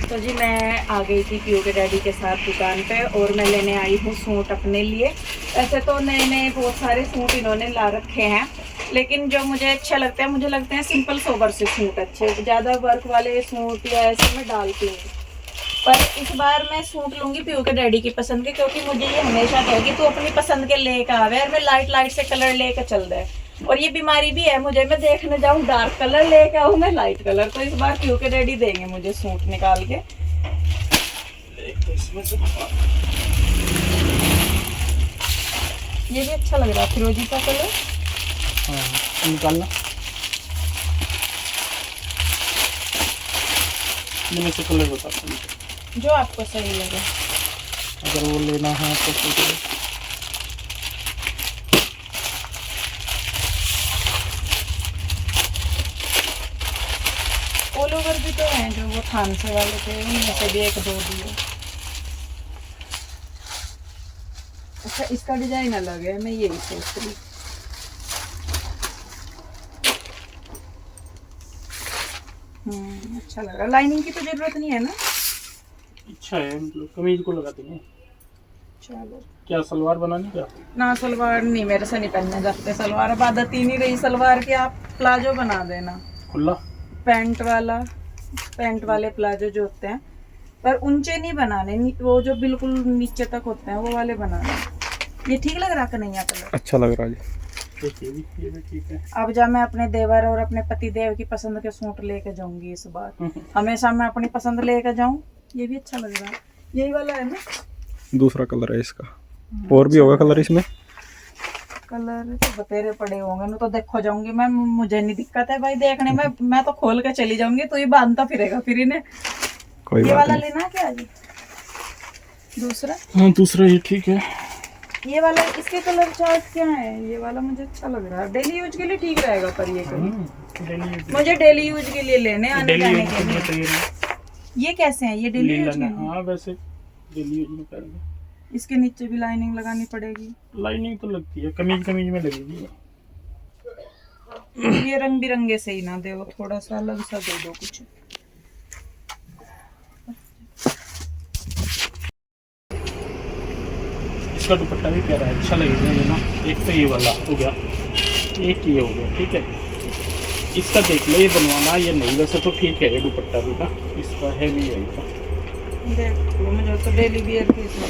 तो जी मैं आ गई थी पीयू के डैडी के साथ दुकान पे और मैं लेने आई हूँ सूट अपने लिए। ऐसे तो नए नए बहुत सारे सूट इन्होंने ला रखे हैं, लेकिन जो मुझे अच्छे लगते हैं, मुझे लगते हैं सिंपल सोबर से सूट अच्छे। ज़्यादा वर्क वाले सूट या ऐसे मैं डालती हूँ। पर इस बार मैं सूट लूँगी पीयू के डैडी की पसंद के, क्योंकि मुझे ये हमेशा कहेगी तू अपनी पसंद के लेके आवे और मैं लाइट लाइट से कलर लेके चल दे। और ये बीमारी भी है मुझे, मैं देखने जाऊँ डार्क कलर लेके आऊँ मैं लाइट कलर। तो इस बार पीयू के डैडी देंगे मुझे सूट निकाल के। ये भी अच्छा लग रहा है, फिरोजी का कलर। हाँ निकालना। मैंने से कलर बताता हूँ जो आपको सही लगे। अगर वो लेना है तो फिर ऑल ओवर भी तो हैं जो वो थान से वाले थे, उनमें से भी एक दो दिए। अच्छा इसका डिजाइन अलग है, मैं यही सोच रही। अच्छा लग रहा। लाइनिंग की तो जरूरत नहीं है ना। अच्छा है, मतलब कमीज को लगा देंगे। चलो क्या सलवार बनानी क्या? ना सलवार नहीं, मेरे से नहीं पहनने जाते सलवार। अब आदत ही नहीं रही सलवार की। आप प्लाजो बना देना, खुला पैंट वाला, पैंट वाले प्लाजो जो होते हैं, पर ऊंचे नहीं बनाने, वो जो बिल्कुल नीचे तक होते हैं वो वाले बनाने। ये ठीक लग रहा कि नहीं कलर? अच्छा लग रहा है जी। ये भी ठीक है। अब जब मैं अपने देवर और अपने पति देव की पसंद के सूट लेके जाऊंगी इस बार, हमेशा मैं अपनी पसंद लेके जाऊं। ये भी अच्छा लग रहा है, यही वाला है ना? दूसरा कलर है इसका। और भी होगा कलर इसमें? कलर तो बतेरे पड़े होंगे ना, तो देखो जाऊंगी मैं। मुझे नहीं दिक्कत है भाई देखने में, मैं तो खोल के चली जाऊंगी, तो ये बांधता फिरेगा फिर इन्हें। कोई ये बात वाला नहीं। लेना क्या जी? दूसरा? हाँ दूसरा ये ठीक है। ये वाला, इसके कलर चार्ट क्या है? ये वाला मुझे अच्छा लग रहा है, डेली यूज के लिए ठीक रहेगा। पर ये कलर मुझे डेली यूज के लिए लेने आने जाने के लिए। ये कैसे हैं? ये डेली यूज के लिए? हाँ वैसे डेली यूज में करेंगे। इसके नीचे भी लाइनिंग लगानी पड़ेगी। लाइनिंग तो लगती है, कमीज में लगेगी। ये रंग बिरंगे से ही ना दे, थोड़ा सा अलग सा दे दो कुछ। इसका दुपट्टा भी प्यारा है, अच्छा लगेगा ये ना। एक तो ये वाला हो गया, एक ये हो गया, ठीक है। इसका देख लो ये बनवाना ये नहीं, वैसे तो ठीक है ये दुपट्टा भी ना, इसका है भी यही था। देख लो, मुझे तो डेली वियर के इसमें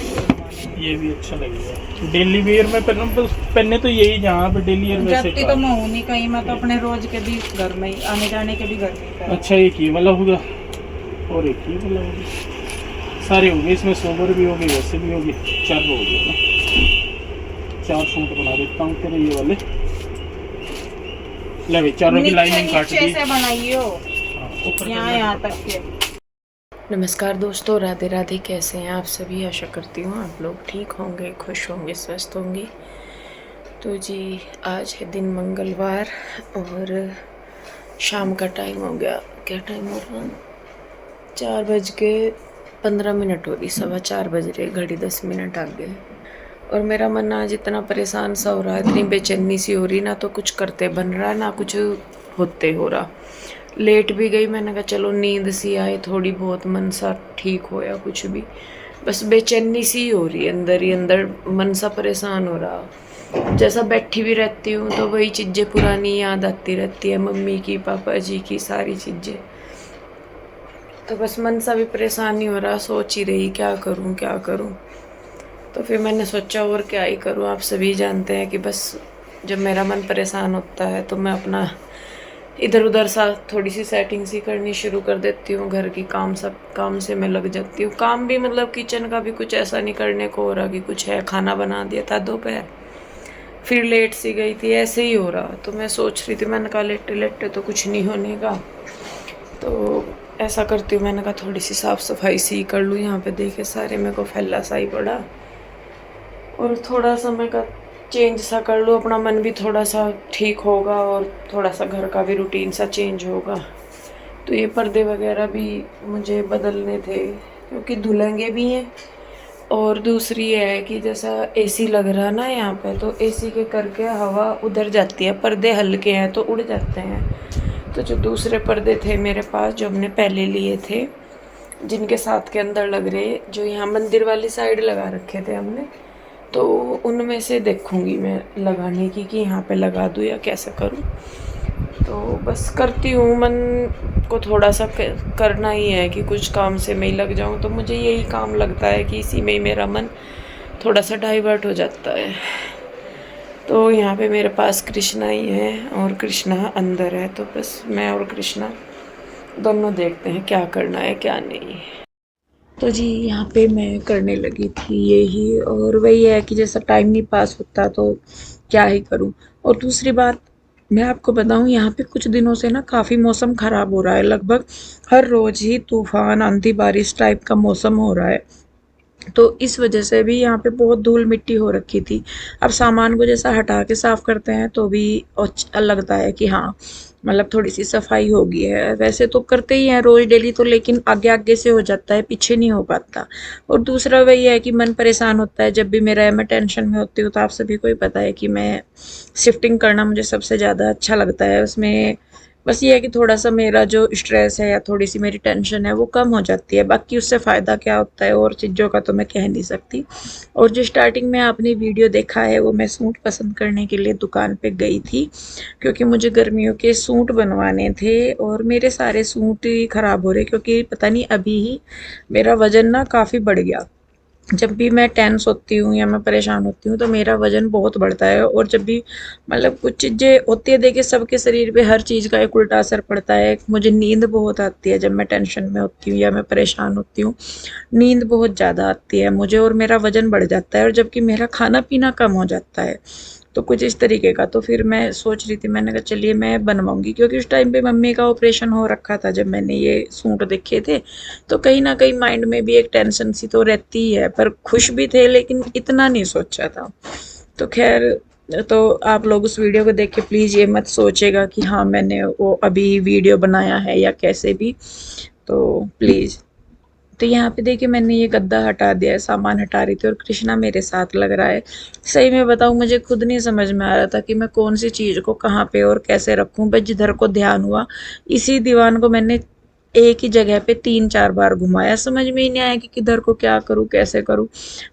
ये भी अच्छा लगेगा। डेली वेयर में पहनने तो यही, जहाँ पे डेली वेयर वैसे जाती तो मैं हूँ नहीं कहीं, मैं तो अपने रोज के भी घर में ही, आने जाने के भी घर में ही। अच्छा एक ये वाला होगा और एक ये वाला होगा। सारे हो गए इसमें, सोबर भी होगी वैसे भी होगी, चार हो गए ना। 4 सूट बना देता हूँ तेरे ये वाले। ले भाई चारों की लाइनिंग काट दी। से बनाइयो यहाँ तक के। नमस्कार दोस्तों, राधे राधे। कैसे हैं आप सभी? आशा करती हूँ आप लोग ठीक होंगे, खुश होंगे, स्वस्थ होंगे। तो जी आज है दिन मंगलवार और शाम का टाइम हो गया। क्या टाइम हो रहा? 4:15 हो रही, 4:15 बज रहे, घड़ी 10 मिनट आगे। और मेरा मन आज इतना परेशान सा हो रहा है, इतनी बेचैनी सी हो रही, ना तो कुछ करते बन रहा है ना कुछ होते हो रहा। लेट भी गई, मैंने कहा चलो नींद सी आए थोड़ी बहुत, मन सा ठीक हो या कुछ भी, बस बेचैनी सी हो रही है अंदर ही अंदर, मन सा परेशान हो रहा। जैसा बैठी भी रहती हूँ तो वही चीज़ें पुरानी याद आती रहती है, मम्मी की, पापा जी की, सारी चीज़ें। तो बस मन सा भी परेशान ही हो रहा, सोच ही रही क्या करूँ क्या करूँ। तो फिर मैंने सोचा और क्या ही करूँ। आप सभी जानते हैं कि बस जब मेरा मन परेशान होता है तो मैं अपना इधर उधर सा थोड़ी सी सेटिंग सी करनी शुरू कर देती हूँ। घर की काम, सब काम से मैं लग जाती हूँ। काम भी मतलब किचन का भी कुछ ऐसा नहीं करने को हो रहा कि कुछ है, खाना बना दिया था दोपहर, फिर लेट सी गई थी, ऐसे ही हो रहा। तो मैं सोच रही थी, मैंने कहा लेटे लेटे तो कुछ नहीं होने का, तो ऐसा करती हूँ, मैंने कहा थोड़ी सी साफ़ सफाई सी कर लूँ। यहाँ पे देखे सारे मेरे को फैला सा ही पड़ा, और थोड़ा सा मैं का चेंज सा कर लूँ, अपना मन भी थोड़ा सा ठीक होगा और थोड़ा सा घर का भी रूटीन सा चेंज होगा। तो ये पर्दे वगैरह भी मुझे बदलने थे क्योंकि धुलेंगे भी हैं। और दूसरी है कि जैसा एसी लग रहा ना यहाँ पे, तो एसी के करके हवा उधर जाती है, पर्दे हल्के हैं तो उड़ जाते हैं। तो जो दूसरे पर्दे थे मेरे पास, जो हमने पहले लिए थे, जिनके साथ के अंदर लग रहे, जो यहाँ मंदिर वाली साइड लगा रखे थे हमने, तो उनमें से देखूंगी मैं लगाने की कि यहाँ पे लगा दूँ या कैसे करूँ। तो बस करती हूँ, मन को थोड़ा सा करना ही है कि कुछ काम से मैं ही लग जाऊँ, तो मुझे यही काम लगता है कि इसी में ही मेरा मन थोड़ा सा डाइवर्ट हो जाता है। तो यहाँ पे मेरे पास कृष्णा ही है और कृष्णा अंदर है, तो बस मैं और कृष्णा दोनों देखते हैं क्या करना है क्या नहीं। तो जी यहाँ पे मैं करने लगी थी यही, और वही है कि जैसा टाइम नहीं पास होता तो क्या ही करूँ। और दूसरी बात मैं आपको बताऊँ, यहाँ पे कुछ दिनों से ना काफ़ी मौसम ख़राब हो रहा है, लगभग हर रोज़ ही तूफ़ान आंधी बारिश टाइप का मौसम हो रहा है। तो इस वजह से भी यहाँ पे बहुत धूल मिट्टी हो रखी थी। अब सामान को जैसा हटा के साफ़ करते हैं तो भी अच्छा लगता है कि हाँ, मतलब थोड़ी सी सफाई हो गई है। वैसे तो करते ही हैं रोज़ डेली तो, लेकिन आगे आगे से हो जाता है, पीछे नहीं हो पाता। और दूसरा वही है कि मन परेशान होता है जब भी मेरा, मैं टेंशन में होती हूँ। तो आप सभी को ही पता है कि मैं शिफ्टिंग करना मुझे सबसे ज़्यादा अच्छा लगता है। उसमें बस ये है कि थोड़ा-सा मेरा जो स्ट्रेस है या थोड़ी-सी मेरी टेंशन है वो कम हो जाती है। बाकी उससे फ़ायदा क्या होता है और चीज़ों का तो मैं कह नहीं सकती। और जो स्टार्टिंग में आपने वीडियो देखा है वो मैं सूट पसंद करने के लिए दुकान पे गई थी, क्योंकि मुझे गर्मियों के सूट बनवाने थे और मेरे सारे सूट ही ख़राब हो रहे, क्योंकि पता नहीं अभी ही मेरा वज़न ना काफ़ी बढ़ गया। जब भी मैं टेंस होती हूँ या मैं परेशान होती हूँ तो मेरा वज़न बहुत बढ़ता है। और जब भी मतलब कुछ चीज़ें होती है, देखिए सबके शरीर पे हर चीज़ का एक उल्टा असर पड़ता है। मुझे नींद बहुत आती है जब मैं टेंशन में होती हूँ या मैं परेशान होती हूँ, नींद बहुत ज़्यादा आती है मुझे और मेरा वज़न बढ़ जाता है, और जबकि मेरा खाना पीना कम हो जाता है। तो कुछ इस तरीके का, तो फिर मैं सोच रही थी, मैंने कहा चलिए मैं बनवाऊँगी, क्योंकि उस टाइम पे मम्मी का ऑपरेशन हो रखा था जब मैंने ये सूट देखे थे। तो कहीं न कहीं माइंड में भी एक टेंशन सी तो रहती ही है, पर खुश भी थे लेकिन इतना नहीं सोचा था। तो ख़ैर, तो आप लोग उस वीडियो को देख के प्लीज़ ये मत सोचिएगा कि हाँ, मैंने वो अभी वीडियो बनाया है या कैसे भी, तो प्लीज़। तो यहाँ पे देखिए मैंने ये गद्दा हटा दिया है, सामान हटा रही थी और कृष्णा मेरे साथ लग रहा है। सही में बताऊँ, मुझे खुद नहीं समझ में आ रहा था कि मैं कौन-सी चीज़ को कहाँ पे और कैसे रखूँ। बस जिधर को ध्यान हुआ, इसी दीवान को मैंने एक ही जगह पे 3-4 बार घुमाया, समझ में ही नहीं आया कि किधर को क्या करूँ, कैसे करूँ?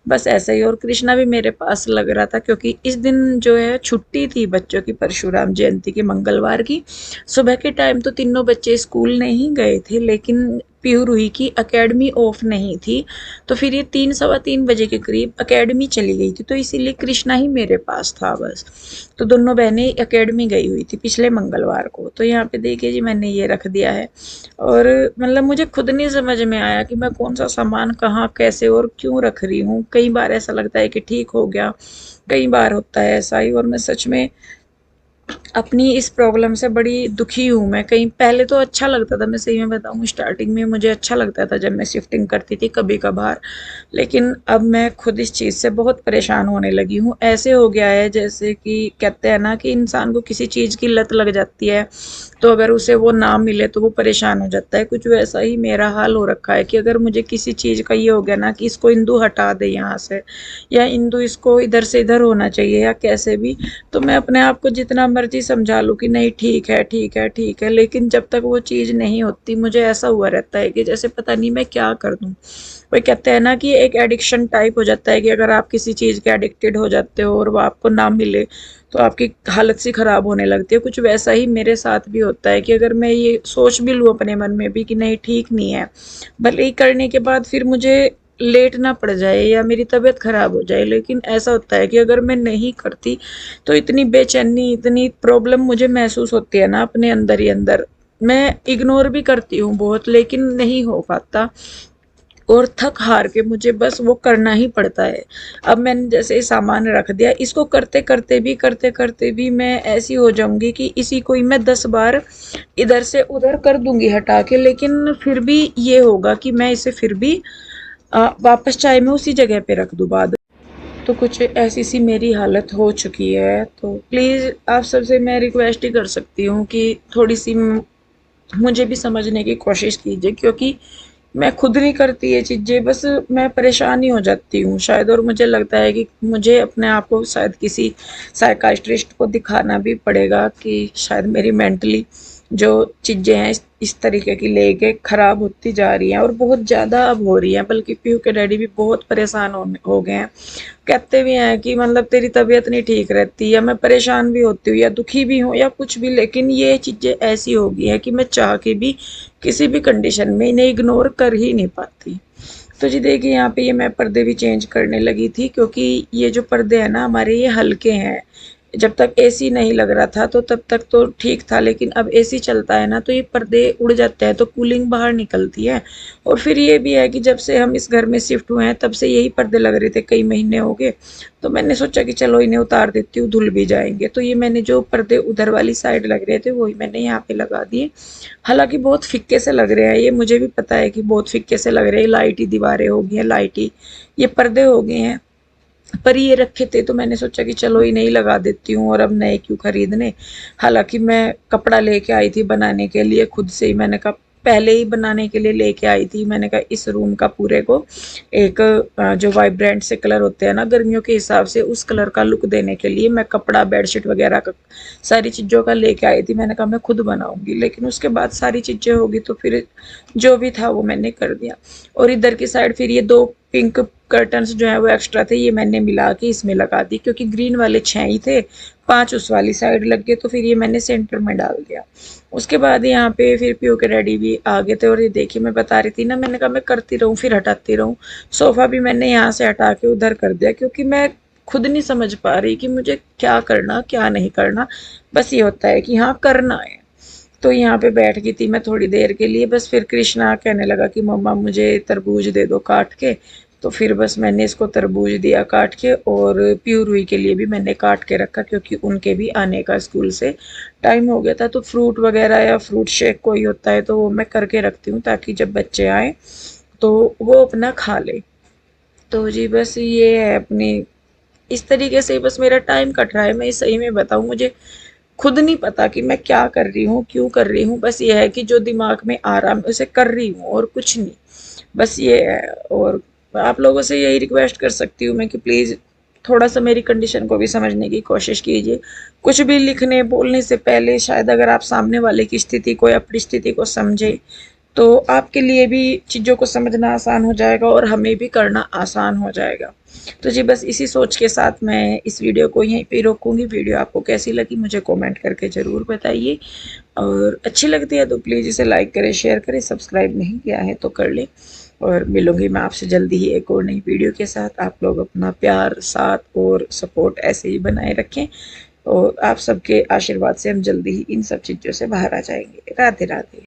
बस ऐसे ही। और कृष्णा भी मेरे पास लग रहा था, क्योंकि इस दिन जो है छुट्टी थी बच्चों की, परशुराम जयंती की, मंगलवार की। सुबह के टाइम तो तीनों बच्चे स्कूल नहीं गए थे, लेकिन पीहू रूही की अकेडमी ऑफ नहीं थी। तो फिर ये 3 सवा 3 बजे के करीब अकेडमी चली गई थी, तो इसीलिए कृष्णा ही मेरे पास था बस। तो दोनों बहनें अकेडमी गई हुई थी पिछले मंगलवार को। तो यहाँ पे देखिए जी मैंने ये रख दिया है। और मतलब मुझे खुद नहीं समझ में आया कि मैं कौन-सा सामान कहाँ, कैसे और क्यों रख रही हूँ। कई बार ऐसा लगता है कि ठीक हो गया, कई बार होता है ऐसा ही, और मैं सच में अपनी इस प्रॉब्लम से बड़ी दुखी हूँ मैं। कहीं पहले तो अच्छा लगता था, मैं सही में बताऊँ, स्टार्टिंग में मुझे अच्छा लगता था जब मैं शिफ्टिंग करती थी कभी-कभार। लेकिन अब मैं खुद इस चीज़ से बहुत परेशान होने लगी हूँ। ऐसे हो गया है जैसे कि कहते हैं ना कि इंसान को किसी चीज़ की लत लग जाती है, तो अगर उसे वो ना मिले तो वो परेशान हो जाता है। कुछ वैसा ही मेरा हाल हो रखा है कि अगर मुझे किसी चीज़ का ये हो गया ना कि इसको इंदु हटा दे यहाँ से, या इंदु इसको इधर से इधर होना चाहिए या कैसे भी, तो मैं अपने आप को जितना मर्जी समझा लूँ कि नहीं ठीक है, ठीक है, ठीक है, लेकिन जब तक वो चीज़ नहीं होती मुझे ऐसा हुआ रहता है कि जैसे पता नहीं मैं क्या कर दूँ। वही कहते हैं ना कि एक एडिक्शन टाइप हो जाता है कि अगर आप किसी चीज़ के एडिक्टेड हो जाते हो और वो आपको ना मिले तो आपकी हालत सी ख़राब होने लगती है। कुछ वैसा ही मेरे साथ भी होता है कि अगर मैं ये सोच भी लूँ अपने मन में भी कि नहीं ठीक नहीं है, भले ही करने के बाद फिर मुझे लेट ना पड़ जाए या मेरी तबीयत ख़राब हो जाए, लेकिन ऐसा होता है कि अगर मैं नहीं करती तो इतनी बेचैनी, इतनी प्रॉब्लम मुझे महसूस होती है ना अपने अंदर ही अंदर। मैं इग्नोर भी करती हूँ बहुत, लेकिन नहीं हो पाता और थक हार के मुझे बस वो करना ही पड़ता है। अब मैंने जैसे सामान रख दिया, इसको करते करते भी मैं ऐसी हो जाऊँगी कि इसी को ही मैं 10 बार इधर से उधर कर दूँगी हटा के, लेकिन फिर भी ये होगा कि मैं इसे फिर भी वापस चाहे मैं उसी जगह पे रख दूँ बाद। तो कुछ ऐसी सी मेरी हालत हो चुकी है। तो प्लीज़ आप सबसे मैं रिक्वेस्ट ही कर सकती हूँ कि थोड़ी सी मुझे भी समझने की कोशिश कीजिए, क्योंकि मैं खुद नहीं करती ये चीज़ें, बस मैं परेशान ही हो जाती हूँ शायद। और मुझे लगता है कि मुझे अपने आप को शायद किसी साइकियाट्रिस्ट को दिखाना भी पड़ेगा कि शायद मेरी मेंटली जो चीज़ें हैं इस तरीके की लेके ख़राब होती जा रही हैं और बहुत ज़्यादा अब हो रही हैं, बल्कि पीयू के डैडी भी बहुत परेशान हो गए हैं। कहते भी हैं कि मतलब तेरी तबीयत नहीं ठीक रहती, या मैं परेशान भी होती हूँ या दुखी भी हूँ या कुछ भी, लेकिन ये चीज़ें ऐसी हो गई हैं कि मैं चाह के भी किसी भी कंडीशन में इन्हें इग्नोर कर ही नहीं पाती। तो जी देखिए, यहाँ पे ये मैं पर्दे भी चेंज करने लगी थी, क्योंकि ये जो पर्दे हैं ना हमारे, ये हल्के हैं। जब तक एसी नहीं लग रहा था तो तब तक तो ठीक था, लेकिन अब एसी चलता है ना तो ये पर्दे उड़ जाते हैं, तो कूलिंग बाहर निकलती है। और फिर ये भी है कि जब से हम इस घर में शिफ्ट हुए हैं तब से यही पर्दे लग रहे थे, कई महीने हो गए। तो मैंने सोचा कि चलो इन्हें उतार देती हूँ, धुल भी जाएंगे। तो ये मैंने जो पर्दे उधर वाली साइड लग रहे थे वही मैंने यहाँ पे लगा दिए। हालांकि बहुत फिक्के से लग रहे हैं, ये मुझे भी पता है कि बहुत फिक्के से लग रहे हैं, लाइटी दीवारें हो गई हैं, लाइटी ये पर्दे हो गए हैं। पर ये रखे थे तो मैंने सोचा कि चलो इन्हें ही लगा देती हूँ, और अब नए क्यों खरीदने। हालांकि मैं कपड़ा लेके आई थी बनाने के लिए खुद से ही, मैंने कहा पहले ही बनाने के लिए लेके आई थी। मैंने कहा इस रूम का पूरे को एक जो वाइब्रेंट से कलर होते हैं ना गर्मियों के हिसाब से, उस कलर का लुक देने के लिए मैं कपड़ा बेडशीट वगैरह का सारी चीज़ों का लेके आई थी। मैंने कहा मैं खुद बनाऊंगी, लेकिन उसके बाद सारी चीज़ें होगी तो फिर जो भी था वो मैंने कर दिया। और इधर की साइड फिर ये दो पिंक कर्टन्स जो है वो एक्स्ट्रा थे, ये मैंने मिला के इसमें लगा दी, क्योंकि ग्रीन वाले 6 ही थे, 5 उस वाली साइड लग गए, तो फिर ये मैंने सेंटर में डाल दिया। उसके बाद यहाँ पे फिर पीयू के डैडी भी आ गए थे, और ये देखिए मैं बता रही थी ना, मैंने कहा मैं करती रहूँ फिर हटाती रहूँ। सोफ़ा भी मैंने यहाँ से हटा के उधर कर दिया, क्योंकि मैं खुद नहीं समझ पा रही कि मुझे क्या करना क्या नहीं करना। बस ये होता है कि हाँ करना है। तो यहाँ पे बैठ गई थी मैं थोड़ी देर के लिए, बस फिर कृष्णा कहने लगा कि मम्मा मुझे तरबूज दे दो काट के। तो फिर बस मैंने इसको तरबूज दिया काट के, और प्यू रुई के लिए भी मैंने काट के रखा, क्योंकि उनके भी आने का स्कूल से टाइम हो गया था। तो फ्रूट वगैरह या फ्रूट शेक कोई होता है तो वो मैं करके रखती हूँ, ताकि जब बच्चे आए तो वो अपना खा ले। तो जी बस ये है अपनी, इस तरीके से बस मेरा टाइम कट रहा है। मैं सही में बताऊँ, मुझे खुद नहीं पता कि मैं क्या कर रही हूँ, क्यों कर रही हूँ। बस ये है कि जो दिमाग में आ रहा मैं उसे कर रही हूँ और कुछ नहीं, बस ये है। और आप लोगों से यही रिक्वेस्ट कर सकती हूँ मैं कि प्लीज़ थोड़ा सा मेरी कंडीशन को भी समझने की कोशिश कीजिए। कुछ भी लिखने बोलने से पहले शायद अगर आप सामने वाले की स्थिति को या अपनी स्थिति को समझे तो आपके लिए भी चीज़ों को समझना आसान हो जाएगा और हमें भी करना आसान हो जाएगा। तो जी बस इसी सोच के साथ मैं इस वीडियो को यहीं पे रोकूंगी। वीडियो आपको कैसी लगी मुझे कमेंट करके ज़रूर बताइए, और अच्छी लगती है तो प्लीज़ इसे लाइक करें, शेयर करें, सब्सक्राइब नहीं किया है तो कर लें। और मिलूंगी मैं आपसे जल्दी ही एक और नई वीडियो के साथ। आप लोग अपना प्यार साथ और सपोर्ट ऐसे ही बनाए रखें, और आप सबके आशीर्वाद से हम जल्दी ही इन सब चीज़ों से बाहर आ जाएंगे। राधे राधे।